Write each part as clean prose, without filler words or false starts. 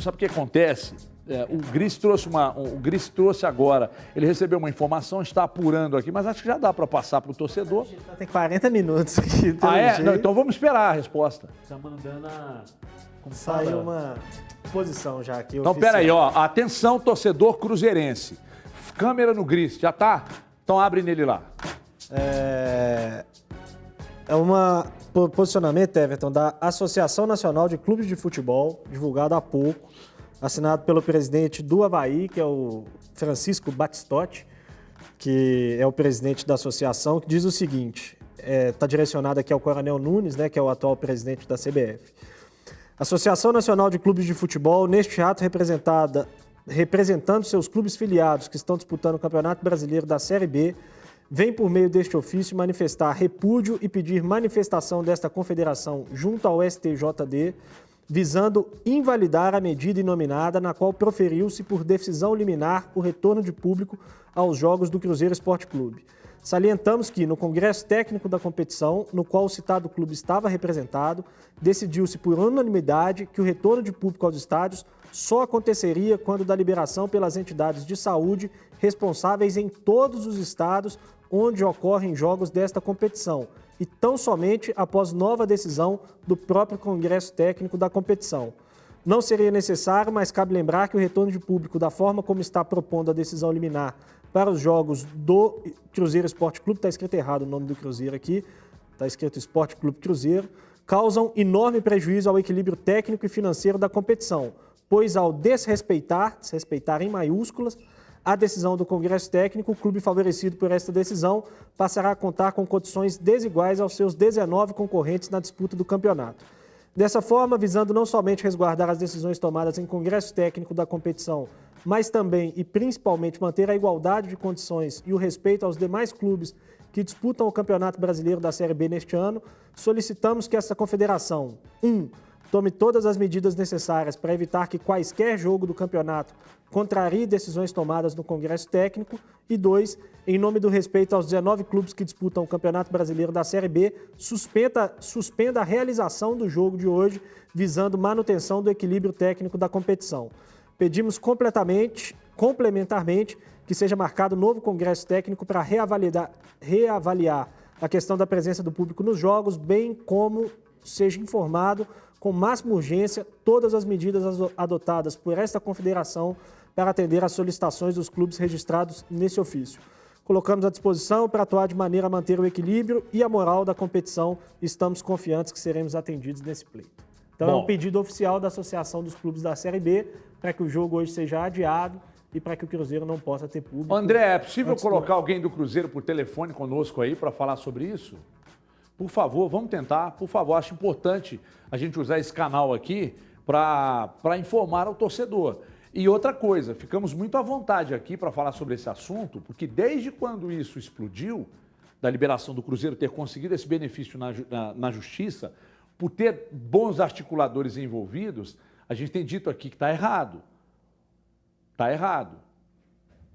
sabe o que acontece? O Gris trouxe agora, ele recebeu uma informação, está apurando aqui, mas acho que já dá para passar para o torcedor. Tem 40 minutos aqui. Não, então vamos esperar a resposta. Tá mandando a... Saiu uma posição já aqui. Então, peraí, ó. Atenção, torcedor cruzeirense. Câmera no Gris, já tá? Então abre nele lá. É um posicionamento, Everton, da Associação Nacional de Clubes de Futebol, divulgado há pouco, assinado pelo presidente do Avaí, que é o Francisco Batistotti, que é o presidente da associação, que diz o seguinte, está direcionado aqui ao Coronel Nunes, né, que é o atual presidente da CBF. Associação Nacional de Clubes de Futebol, neste ato representando seus clubes filiados que estão disputando o Campeonato Brasileiro da Série B, vem por meio deste ofício manifestar repúdio e pedir manifestação desta confederação junto ao STJD, visando invalidar a medida inominada na qual proferiu-se por decisão liminar o retorno de público aos jogos do Cruzeiro Esporte Clube. Salientamos que, no Congresso Técnico da competição, no qual o citado clube estava representado, decidiu-se por unanimidade que o retorno de público aos estádios só aconteceria quando da liberação pelas entidades de saúde responsáveis em todos os estados onde ocorrem jogos desta competição, e tão somente após nova decisão do próprio Congresso Técnico da competição. Não seria necessário, mas cabe lembrar que o retorno de público, da forma como está propondo a decisão liminar para os jogos do Cruzeiro Esporte Clube, está escrito errado o nome do Cruzeiro aqui, está escrito Esporte Clube Cruzeiro, causam enorme prejuízo ao equilíbrio técnico e financeiro da competição, pois ao desrespeitar em maiúsculas, a decisão do Congresso Técnico, o clube favorecido por esta decisão passará a contar com condições desiguais aos seus 19 concorrentes na disputa do campeonato. Dessa forma, visando não somente resguardar as decisões tomadas em Congresso Técnico da competição, mas também e principalmente manter a igualdade de condições e o respeito aos demais clubes que disputam o Campeonato Brasileiro da Série B neste ano, solicitamos que essa confederação, 1. Tome todas as medidas necessárias para evitar que quaisquer jogo do campeonato contrarie decisões tomadas no Congresso Técnico e 2, em nome do respeito aos 19 clubes que disputam o Campeonato Brasileiro da Série B, suspenda a realização do jogo de hoje, visando manutenção do equilíbrio técnico da competição. Pedimos complementarmente que seja marcado novo Congresso Técnico para reavaliar a questão da presença do público nos jogos, bem como seja informado com máxima urgência todas as medidas adotadas por esta confederação para atender às solicitações dos clubes registrados nesse ofício. Colocamos à disposição para atuar de maneira a manter o equilíbrio e a moral da competição e estamos confiantes que seremos atendidos nesse pleito. Então, é um pedido oficial da Associação dos Clubes da Série B para que o jogo hoje seja adiado e para que o Cruzeiro não possa ter público. André, é possível colocar alguém do Cruzeiro por telefone conosco aí para falar sobre isso? Por favor, vamos tentar, por favor. Acho importante a gente usar esse canal aqui para informar o torcedor. E outra coisa, ficamos muito à vontade aqui para falar sobre esse assunto, porque desde quando isso explodiu, da liberação do Cruzeiro ter conseguido esse benefício na justiça, por ter bons articuladores envolvidos, a gente tem dito aqui que está errado. Está errado.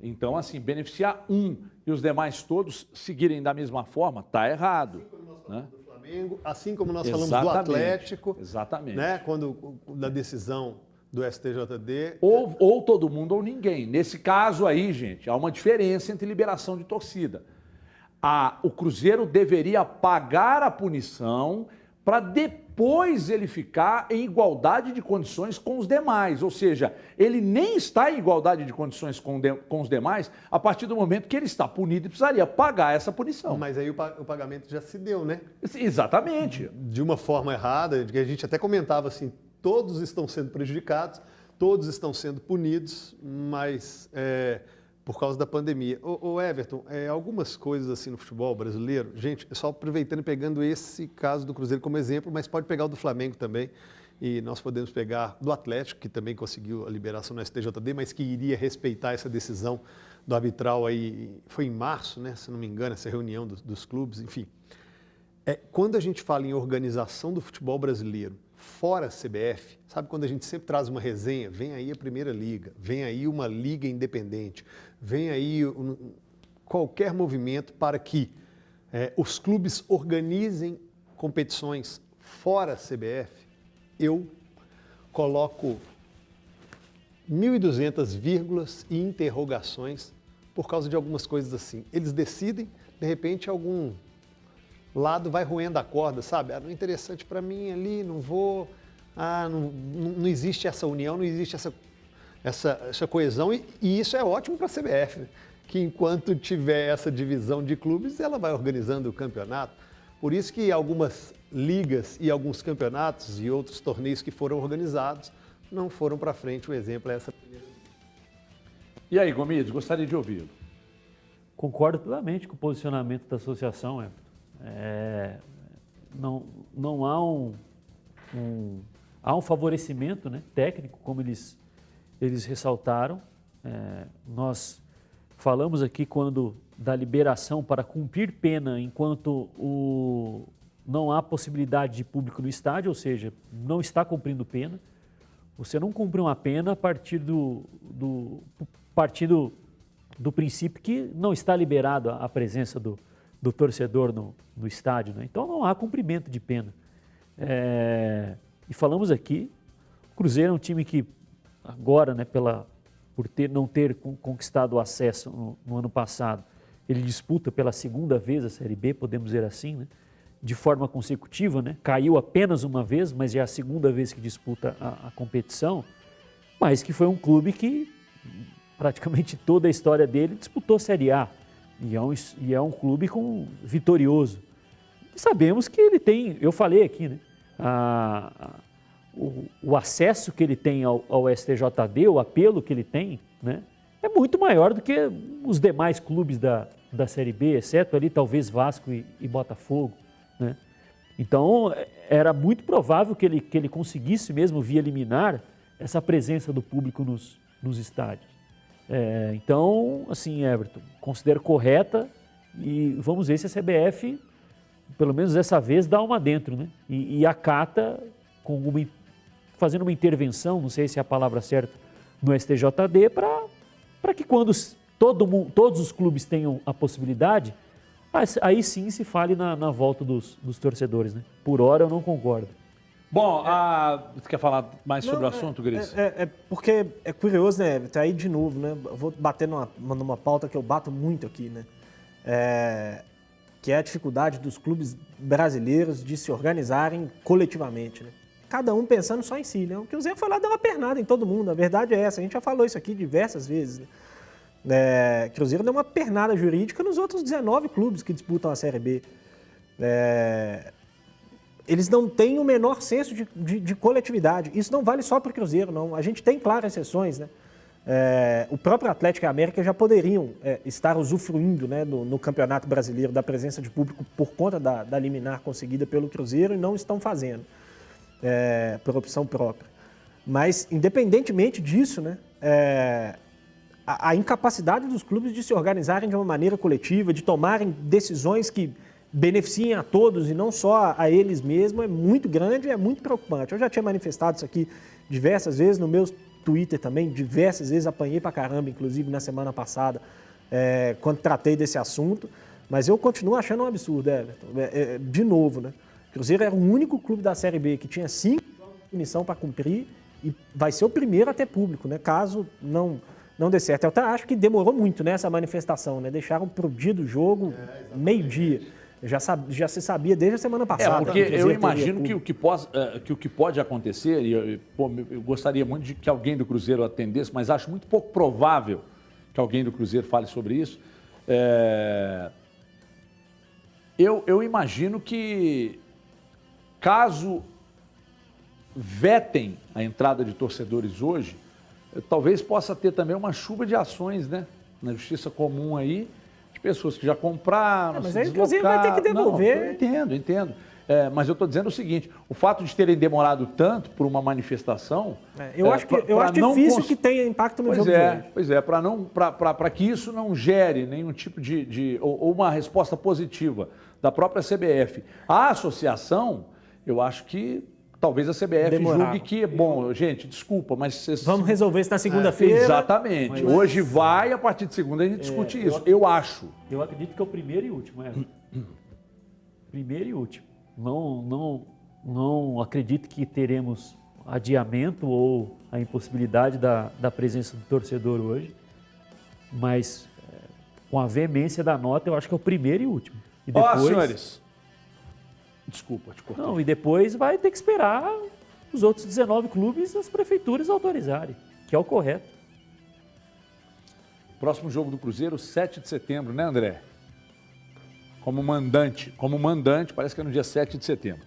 Então, assim, beneficiar um e os demais todos seguirem da mesma forma, está errado. Né? Do Flamengo, assim como nós falamos do Atlético. Exatamente. Né? Quando da decisão do STJD. Ou todo mundo ou ninguém. Nesse caso aí, gente, há uma diferença entre liberação de torcida. O Cruzeiro deveria pagar a punição para depois ele ficar em igualdade de condições com os demais. Ou seja, ele nem está em igualdade de condições com os demais a partir do momento que ele está punido e precisaria pagar essa punição. Mas aí o pagamento já se deu, né? Exatamente. De uma forma errada, que a gente até comentava assim, todos estão sendo prejudicados, todos estão sendo punidos, mas por causa da pandemia. Ô Everton, algumas coisas assim no futebol brasileiro, gente, só aproveitando e pegando esse caso do Cruzeiro como exemplo, mas pode pegar o do Flamengo também, e nós podemos pegar do Atlético, que também conseguiu a liberação no STJD, mas que iria respeitar essa decisão do arbitral aí, foi em março, né, se não me engano, essa reunião dos clubes, enfim. Quando a gente fala em organização do futebol brasileiro, fora a CBF, sabe quando a gente sempre traz uma resenha, vem aí a Primeira Liga, vem aí uma liga independente, vem aí qualquer movimento para que os clubes organizem competições fora a CBF, eu coloco 1.200 vírgulas e interrogações por causa de algumas coisas assim. Eles decidem, de repente algum lado vai roendo a corda, sabe? Não é interessante para mim ali, não vou. Não existe essa união, não existe essa coesão e isso é ótimo para a CBF, né? Que enquanto tiver essa divisão de clubes, ela vai organizando o campeonato. Por isso que algumas ligas e alguns campeonatos e outros torneios que foram organizados não foram para frente. O exemplo é essa primeira. E aí, Gomides, gostaria de ouvi-lo. Concordo plenamente com o posicionamento da associação, Everton. Não há um favorecimento, né, técnico, como eles ressaltaram. Nós falamos aqui quando da liberação para cumprir pena enquanto não há possibilidade de público no estádio, ou seja, não está cumprindo pena. Você não cumpre uma pena a partir do princípio que não está liberado a presença do torcedor no estádio, né? Então não há cumprimento de pena. E falamos aqui, o Cruzeiro é um time que agora, né, por não ter conquistado o acesso no ano passado, ele disputa pela segunda vez a Série B, podemos dizer assim, né? De forma consecutiva, né? Caiu apenas uma vez, mas é a segunda vez que disputa a competição, mas que foi um clube que praticamente toda a história dele disputou Série A e é um clube vitorioso. E sabemos que ele tem, eu falei aqui, né? O acesso que ele tem ao STJD, o apelo que ele tem, né? É muito maior do que os demais clubes da Série B, exceto ali talvez Vasco e Botafogo, né? Então, era muito provável que ele conseguisse mesmo via liminar essa presença do público nos estádios. Então, assim, Everton, considero correta e vamos ver se a CBF, pelo menos dessa vez, dá uma dentro, né? E acata fazendo uma intervenção, não sei se é a palavra certa, no STJD, para que quando todos os clubes tenham a possibilidade, aí sim se fale na volta dos torcedores, né? Por hora eu não concordo. Bom, você quer falar mais sobre o assunto, Gris? Porque é curioso, né? Tá aí de novo, né? Eu vou bater numa pauta que eu bato muito aqui, né? Que é a dificuldade dos clubes brasileiros de se organizarem coletivamente, né? Cada um pensando só em si, né? O Cruzeiro foi lá dar uma pernada em todo mundo, a verdade é essa. A gente já falou isso aqui diversas vezes, né? Cruzeiro deu uma pernada jurídica nos outros 19 clubes que disputam a Série B. Eles não têm o menor senso de coletividade. Isso não vale só para o Cruzeiro, não. A gente tem, claro, exceções, né? O próprio Atlético e a América já poderiam estar usufruindo, né, no Campeonato Brasileiro da presença de público por conta da liminar conseguida pelo Cruzeiro e não estão fazendo, por opção própria. Mas, independentemente disso, né, a incapacidade dos clubes de se organizarem de uma maneira coletiva, de tomarem decisões que beneficiem a todos e não só a eles mesmos, é muito grande e é muito preocupante. Eu já tinha manifestado isso aqui diversas vezes no meu Twitter também, diversas vezes, apanhei pra caramba, inclusive na semana passada, quando tratei desse assunto, mas eu continuo achando um absurdo, Everton. De novo, né? O Cruzeiro era o único clube da Série B que tinha 5 jogos de punição para cumprir e vai ser o primeiro a ter público, né? Caso não dê certo. Eu até acho que demorou muito, né, essa manifestação, né? Deixaram pro dia do jogo, meio-dia. Já se sabia desde a semana passada. Porque eu imagino que o que pode acontecer, e eu gostaria muito de que alguém do Cruzeiro atendesse, mas acho muito pouco provável que alguém do Cruzeiro fale sobre isso. Eu imagino que, caso vetem a entrada de torcedores hoje, talvez possa ter também uma chuva de ações, né, na Justiça Comum aí, pessoas que já compraram, mas se aí inclusive vai ter que devolver. Não, entendo. Mas eu estou dizendo o seguinte, o fato de terem demorado tanto por uma manifestação... Eu acho difícil que tenha impacto no jogo de hoje. Pois é, para que isso não gere nenhum tipo ou uma resposta positiva da própria CBF. A associação, eu acho que talvez a CBF julgue que, bom, gente, desculpa, mas... Vamos resolver isso na segunda-feira. Exatamente. Hoje vai, a partir de segunda a gente discute isso. Eu acho. Eu acredito que é o primeiro e último, Primeiro e último. Não acredito que teremos adiamento ou a impossibilidade da presença do torcedor hoje, mas com a veemência da nota, eu acho que é o primeiro e último. E Ó, senhores, desculpa, te cortei. Não, e depois vai ter que esperar os outros 19 clubes, as prefeituras autorizarem, que é o correto. Próximo jogo do Cruzeiro, 7 de setembro, né, André? Como mandante, parece que é no dia 7 de setembro.